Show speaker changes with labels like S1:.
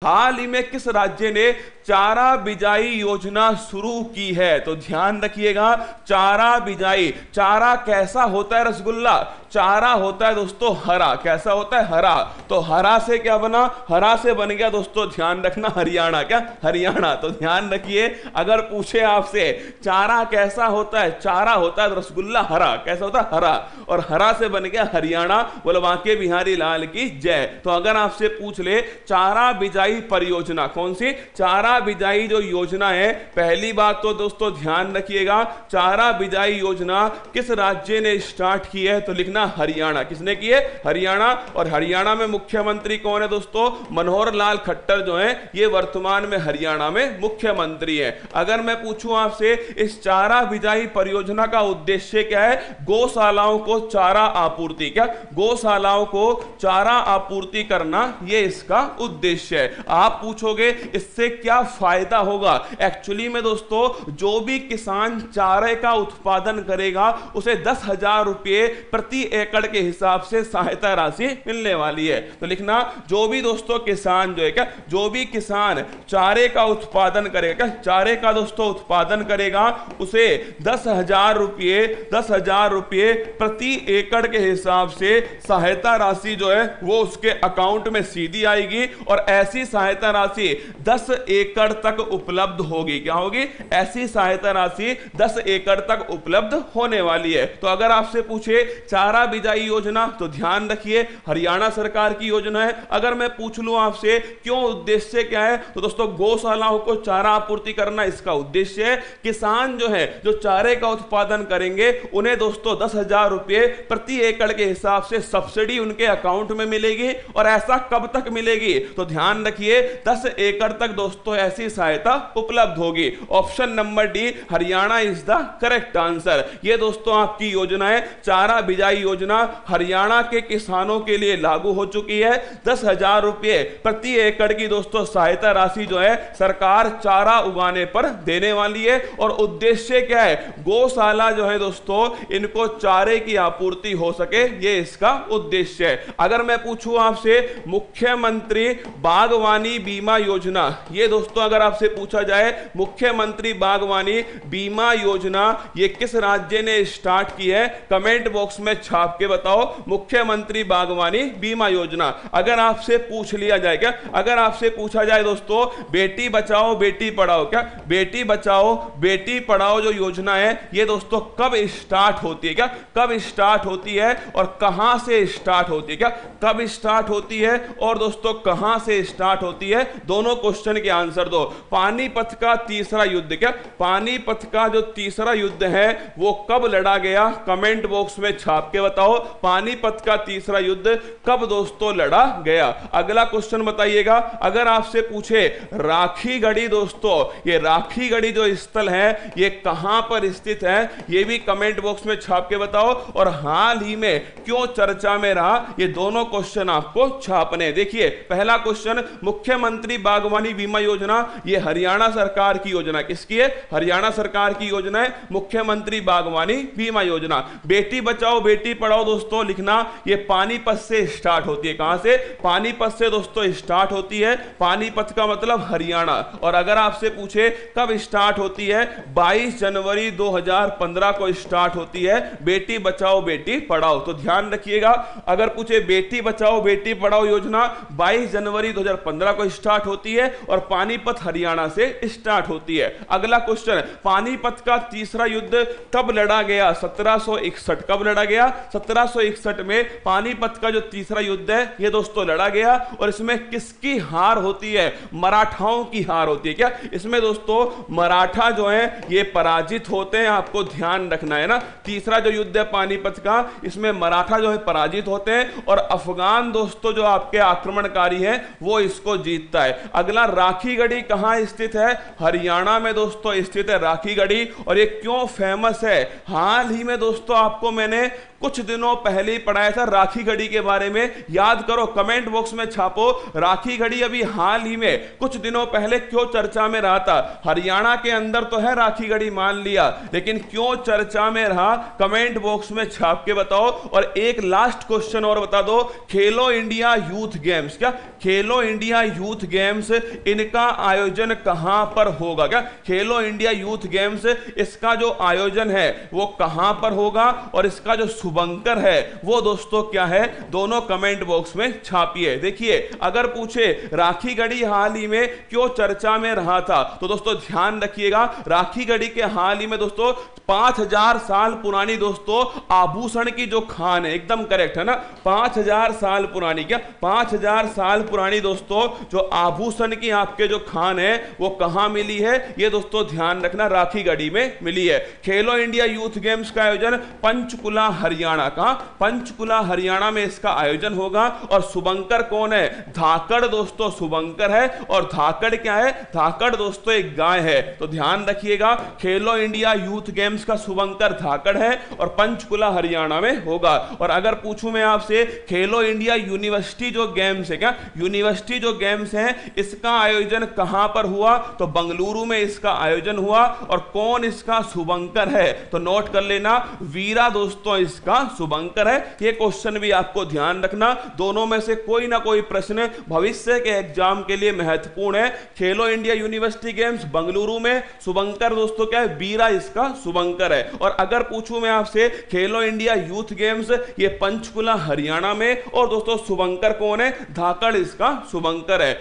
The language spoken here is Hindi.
S1: हाल ही में किस राज्य ने चारा बिजाई योजना शुरू की है? तो ध्यान रखिएगा, चारा बिजाई। चारा कैसा होता है रसगुल्ला? चारा होता है दोस्तों हरा। कैसा होता है? हरा। तो हरा से क्या बना? हरा से बन गया दोस्तों, ध्यान रखना, हरियाणा। क्या? हरियाणा। तो ध्यान रखिए, अगर पूछे आपसे चारा कैसा होता है, चारा होता है रसगुल्ला हरा। कैसा होता है? हरा। और हरा से बन गया हरियाणा। बोलो बांके बिहारी लाल की जय। तो अगर आपसे पूछ ले चारा बिजाई परियोजना, कौन सी? चारा बिजाई जो योजना है, पहली बात तो दोस्तों ध्यान रखिएगा, चारा बिजाई योजना किस राज्य ने स्टार्ट की है? तो लिखना हरियाणा। किसने की है? हरियाणा। और हरियाणा में मुख्यमंत्री कौन है दोस्तों? मनोहर लाल खट्टर जो है, ये वर्तमान में हरियाणा में मुख्यमंत्री है। अगर मैं पूछूं आपसे इस चारा बिजाई परियोजना का उद्देश्य क्या है? गौशालाओं को चारा आपूर्ति। क्या? गौशालाओं को चारा आपूर्ति करना, ये इसका उद्देश्य है। आप पूछोगे इससे क्या फायदा होगा? एक्चुअली में दोस्तों जो भी किसान चारे का उत्पादन करेगा उसे 10,000 रुपए प्रति एकड़ के हिसाब से सहायता राशि मिलने वाली है। तो लिखना, जो भी दोस्तों किसान जो है, क्या? जो भी किसान चारे का उत्पादन करेगा, क्या? चारे का दोस्तों उत्पादन करेगा, उसे 10,000 रुपए, 10,000 रुपए प्रति एकड़ के हिसाब से सहायता राशि जो है वो उसके अकाउंट में सीधी आएगी। और ऐसी सहायता राशि 10 एकड़ तक उपलब्ध होगी। क्या होगी? ऐसी सहायता राशि 10 एकड़ तक उपलब्ध होने वाली है। तो अगर आपसे पूछे चारा बिजाई योजना, तो ध्यान रखिए हरियाणा सरकार की योजना है। अगर मैं पूछ लूं आपसे क्यों, उद्देश्य क्या है? तो दोस्तों गौशालाओं को चारा आपूर्ति करना इसका उद्देश्य है। किसान जो है, जो चारे का उत्पादन करेंगे, उन्हें दोस्तों 10,000 रुपए प्रति एकड़ के हिसाब से सब्सिडी उनके अकाउंट में मिलेगी। और ऐसा कब तक मिलेगी? तो ध्यान रखिए 10 एकड़ तक दोस्तों ऐसी सहायता उपलब्ध होगी। Option number D, Haryana is the correct answer. ये दोस्तों आपकी योजना है, चारा बिजाई योजना हरियाणा के किसानों के लिए लागू हो चुकी है। 10,000 रुपए प्रति एकड़ की दोस्तों सहायता राशि जो है सरकार चारा उगाने पर देने वाली है। और उद्देश्य क्या है? गौशाला जो है दोस्तों, इनको चारे की आपूर्ति हो सके, ये इसका उद्देश्य है। अगर मैं पूछूं आपसे मुख्यमंत्री बागवानी बीमा योजना, ये दोस्तों अगर आपसे पूछा जाए मुख्यमंत्री बागवानी बीमा योजना ये किस राज्य ने स्टार्ट की है? कमेंट बॉक्स में छाप के बताओ मुख्यमंत्री बागवानी बीमा योजना। अगर आपसे पूछ लिया जाए, क्या? अगर आपसे पूछा जाए दोस्तों बेटी बचाओ बेटी पढ़ाओ, क्या? बेटी बचाओ बेटी पढ़ाओ जो योजना है, ये दोस्तों कब स्टार्ट होती है? क्या? कब स्टार्ट होती है और कहां से स्टार्ट होती है? क्या? कब स्टार्ट होती है और दोस्तों कहां से स्टार्ट होती है? दोनों क्वेश्चन के आंसर दो। पानीपत का तीसरा युद्ध, क्या? पानीपत का जो तीसरा युद्ध है वो कब लड़ा गया? कमेंट बॉक्स में छाप के बताओ पानीपत का तीसरा युद्ध कब दोस्तों लड़ा गया। अगला क्वेश्चन बताइएगा, अगर आपसे पूछे राखी गढ़ी दोस्तों, ये राखी गढ़ी जो स्थल है ये कहां पर स्थित है? ये भी कमेंट बॉक्स में छाप के बताओ। और हाल ही में क्यों चर्चा में रहा? ये दोनों क्वेश्चन आपको छापने। देखिए पहला क्वेश्चन, मुख्यमंत्री बागवानी बीमा योजना ये हरियाणा सरकार की योजना। किसकी है? हरियाणा सरकार की योजना है मुख्यमंत्री बागवानी बीमा योजना। बेटी बचाओ बेटी पढ़ाओ दोस्तों लिखना, ये पानीपत से स्टार्ट होती है। कहां से? पानीपत से दोस्तों स्टार्ट होती है। पानीपत का मतलब हरियाणा। और अगर आपसे पूछे कब स्टार्ट होती है? 22 जनवरी 2015 को स्टार्ट होती है बेटी बचाओ बेटी पढ़ाओ। तो ध्यान रखिएगा, अगर पूछे बेटी बचाओ बेटी पढ़ाओ योजना 22 जनवरी 2015 को स्टार्ट होती है और पानीपत हरियाणा से स्टार्ट होती है। अगला क्वेश्चन, पानीपत का तीसरा युद्ध कब लड़ा गया? 1761। कब लड़ा गया? 1761 में पानीपत का जो तीसरा युद्ध है ये दोस्तों लड़ा गया। और इसमें किसकी हार होती है? मराठाओं की हार होती है। क्या? इसमें दोस्तों मराठा जो है ये पराजित होते हैं, आपको ध्यान रखना है ना। तीसरा जो युद्ध है पानीपत का, इसमें मराठा जो है पराजित होते हैं और अफगान दोस्तों जो आपके आक्रमणकारी हैं वो इसको जीतता है। अगला, राखी गढ़ी कहां स्थित है? हरियाणा में दोस्तों स्थित है राखी गढ़ी। और ये क्यों फेमस है? हाल ही में दोस्तों आपको मैंने कुछ दिनों पहले ही पढ़ाया था राखी गढ़ी के बारे में, याद करो, कमेंट बॉक्स में छापो। राखी गढ़ी अभी हाल ही में कुछ दिनों पहले क्यों चर्चा में रहा था? हरियाणा के अंदर तो है राखी गढ़ी, मान लिया, लेकिन क्यों चर्चा में रहा? कमेंट बॉक्स में छाप के बताओ। और एक लास्ट क्वेश्चन और बता दो, खेलो इंडिया यूथ गेम्स, क्या खेलो इंडिया यूथ गेम्स, इनका आयोजन कहां पर होगा? क्या खेलो इंडिया यूथ गेम्स, इसका जो आयोजन है वो कहां पर होगा और इसका जो शुभंकर है वो दोस्तों क्या है? दोनों कमेंट बॉक्स में छापिए। देखिए, अगर पूछे राखी गढ़ी हाल ही में क्यों चर्चा में रहा था, तो दोस्तों ध्यान रखिएगा, राखी गढ़ी के हाल ही में दोस्तों 5000 साल पुरानी दोस्तों आभूषण की जो खान है, एकदम करेक्ट है ना, 5000 साल पुरानी, क्या 5000 साल पुरानी दोस्तों जो आभूषण की आपके जो खान है वो कहां मिली है? ये दोस्तों ध्यान रखना, राखी गढ़ी में मिली है। खेलो इंडिया यूथ गेम्स का आयोजन पंचकुला हरियाणा का, पंचकुला हरियाणा में इसका आयोजन होगा। और शुभंकर कौन है? धाकड़ दोस्तों शुभंकर है। और धाकड़ क्या है? धाकड़ दोस्तों एक गाय है। तो ध्यान रखिएगा, खेलो इंडिया यूथ गेम्स का शुभंकर धाकड़ है और पंचकुला हरियाणा में होगा। और अगर पूछूं मैं आपसे, खेलो इंडिया यूनिवर्सिटी जो गेम्स है, क्या यूनिवर्सिटी जो गेम्स है, इसका आयोजन कहां पर हुआ? तो बंगलुरु में इसका आयोजन हुआ। और कौन इसका शुभंकर है? तो नोट कर लेना, वीरा दोस्तों इसका शुभंकर है। यह क्वेश्चन भी आपको ध्यान रखना, दोनों में से कोई ना कोई प्रश्न भविष्य के एग्जाम के लिए महत्वपूर्ण है। खेलो इंडिया यूनिवर्सिटी गेम्स बंगलुरु में, शुभंकर दोस्तों क्या है? वीरा इसका शुभंकर है। और अगर पूछूं मैं आपसे, खेलो इंडिया यूथ गेम्स ये पंचकुला हरियाणा में, और दोस्तों शुभंकर कौन है? धाकड़ इसका शुभंकर है।